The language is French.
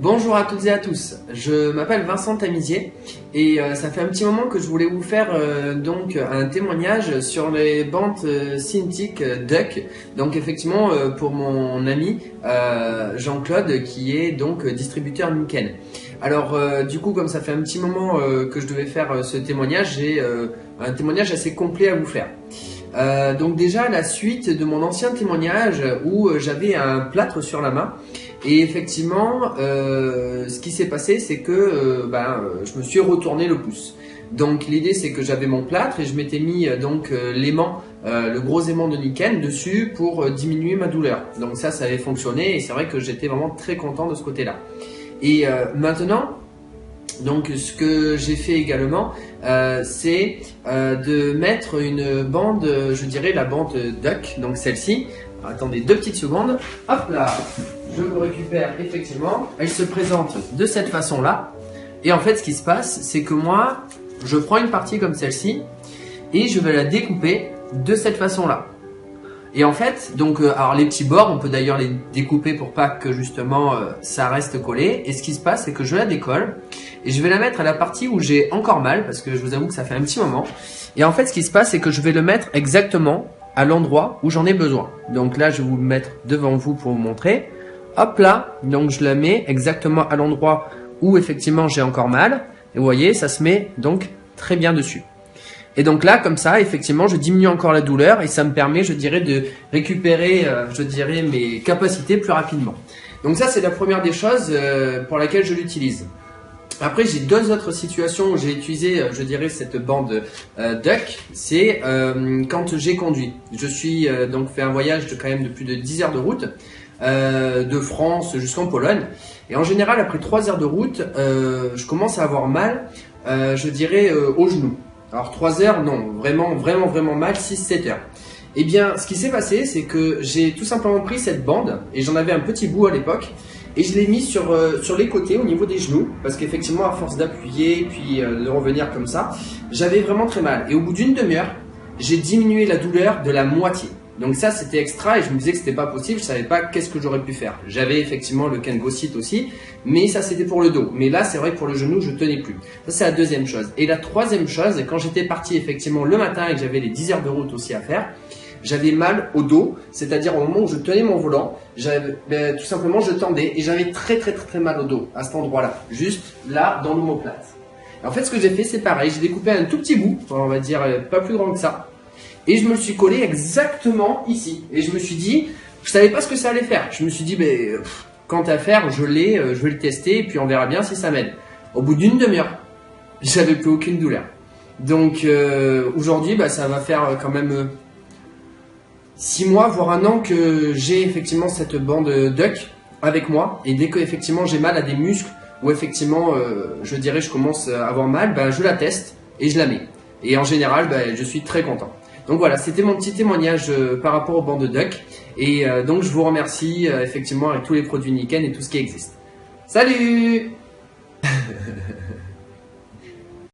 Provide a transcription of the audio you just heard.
Bonjour à toutes et à tous, je m'appelle Vincent Tamizier et ça fait un petit moment que je voulais vous faire donc un témoignage sur les bandes Cintiq Duck. Donc effectivement pour mon ami Jean-Claude qui est donc distributeur Niken. Alors du coup comme ça fait un petit moment que je devais faire ce témoignage, j'ai un témoignage assez complet à vous faire. Donc déjà la suite de mon ancien témoignage où j'avais un plâtre sur la main et effectivement ce qui s'est passé c'est que je me suis retourné le pouce. Donc l'idée c'est que j'avais mon plâtre et je m'étais mis donc l'aimant, le gros aimant de Niken dessus pour diminuer ma douleur. Donc ça avait fonctionné et c'est vrai que j'étais vraiment très content de ce côté là. Et maintenant donc ce que j'ai fait également c'est de mettre une bande, je dirais la bande Duck, donc celle-ci. Attendez 2 petites secondes, hop là, je le récupère effectivement, elle se présente de cette façon là. Et en fait ce qui se passe c'est que moi je prends une partie comme celle-ci et je vais la découper de cette façon là. Et en fait, donc, alors les petits bords, on peut d'ailleurs les découper pour pas que justement ça reste collé. Et ce qui se passe, c'est que je la décolle et je vais la mettre à la partie où j'ai encore mal, parce que je vous avoue que ça fait un petit moment. Et en fait, ce qui se passe, c'est que je vais le mettre exactement à l'endroit où j'en ai besoin. Donc là, je vais vous le mettre devant vous pour vous montrer. Hop là, donc je la mets exactement à l'endroit où effectivement j'ai encore mal. Et vous voyez, ça se met donc très bien dessus. Et donc là, comme ça, effectivement, je diminue encore la douleur et ça me permet, je dirais, de récupérer, je dirais, mes capacités plus rapidement. Donc ça, c'est la première des choses pour laquelle je l'utilise. Après, j'ai 2 autres situations où j'ai utilisé, je dirais, cette bande Duck. C'est quand j'ai conduit. Je suis donc fait un voyage de quand même de plus de 10 heures de route de France jusqu'en Pologne. Et en général, après 3 heures de route, je commence à avoir mal, je dirais, aux genoux. Alors 3 heures, non, vraiment mal, 6-7 heures. Eh bien, ce qui s'est passé, c'est que j'ai tout simplement pris cette bande, et j'en avais un petit bout à l'époque, et je l'ai mis sur les côtés, au niveau des genoux, parce qu'effectivement, à force d'appuyer, puis de revenir comme ça, j'avais vraiment très mal. Et au bout d'une demi-heure, j'ai diminué la douleur de la moitié. Donc ça, c'était extra et je me disais que c'était pas possible, je savais pas qu'est-ce que j'aurais pu faire. J'avais effectivement le Kengosit aussi, mais ça c'était pour le dos. Mais là, c'est vrai que pour le genou, je tenais plus. Ça, c'est la deuxième chose. Et la troisième chose, quand j'étais parti effectivement le matin et que j'avais les 10 heures de route aussi à faire, j'avais mal au dos, c'est-à-dire au moment où je tenais mon volant, tout simplement je tendais et j'avais très mal au dos à cet endroit-là, juste là dans l'omoplate. En fait, ce que j'ai fait, c'est pareil, j'ai découpé un tout petit bout, on va dire pas plus grand que ça. Et je me le suis collé exactement ici. Et je me suis dit, je savais pas ce que ça allait faire. Je me suis dit, quant à faire, je vais le tester et puis on verra bien si ça m'aide. Au bout d'une demi-heure, j'avais plus aucune douleur. Donc aujourd'hui, ça va faire quand même 6 mois, voire 1 an que j'ai effectivement cette bande Duck avec moi. Et dès que effectivement j'ai mal à des muscles ou effectivement, je dirais, je commence à avoir mal, je la teste et je la mets. Et en général, je suis très content. Donc voilà, c'était mon petit témoignage par rapport aux bandes Duck. Et donc je vous remercie effectivement avec tous les produits Niken et tout ce qui existe. Salut